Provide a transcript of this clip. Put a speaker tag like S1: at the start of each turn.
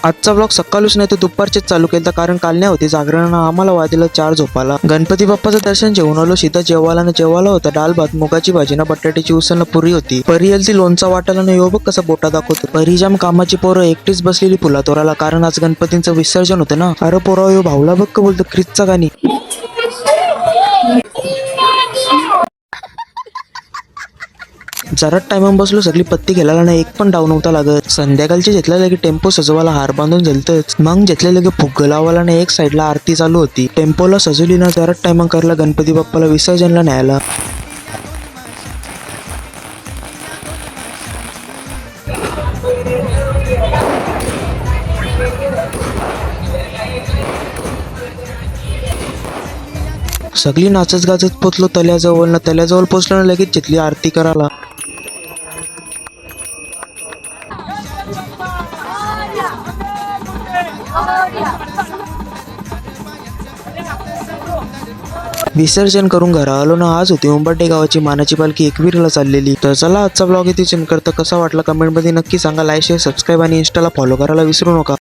S1: आजचा ब्लॉग सकाळूच नाही तर दुपारचेच चालू केलं कारण काल नाही होती जागरण आम्हाला वाजलं 4 झोपाला। गणपती बाप्पाचं दर्शन जेवून आलो, सीधा जेवायला होता डाल भात, मुगाची भाजी ना बटाट्याची उसळ पुरी होती। परी ती लोणचा वाटायला नाही यो बघ कसा बोटा दाखवतो। परी जाम कामाची पोरं एकटीच बसलेली फुला तोराला कारण आज गणपतींचं विसर्जन होतं ना। अरे पोरा यो भाऊला बघ का बोलतो ख्रिसचा गाणी। जरा टाइम बसलो, सगळी पत्ती घ्यायला ना एक पण डाव नव्हता लागत। संध्याकाळचे घेतल्या लगे टेम्पो सजवायला हार बांधून झालतच, मग घेतल्या लगे फुग्ग लावायला ना एक साईडला आरती चालू होती। टेम्पोला सजवली ना जरा टाइम करला गणपती बाप्पाला विसर्जनला न्यायला। सगळी नाचत गाजत पोचलो तल्याजवळ पोचलो ना लगेच घेतली आरती करायला। विसर्जन करून घरा आलो ना। आज होती उंबरठे गावाची मानाची पालखी एकवीरला चाललेली। तर चला आजचा ब्लॉग इथे करता कसा वाटला कमेंटमध्ये नक्की सांगा। लाईक शेअर सबस्क्राईब आणि इंस्टाला फॉलो करायला विसरू नका।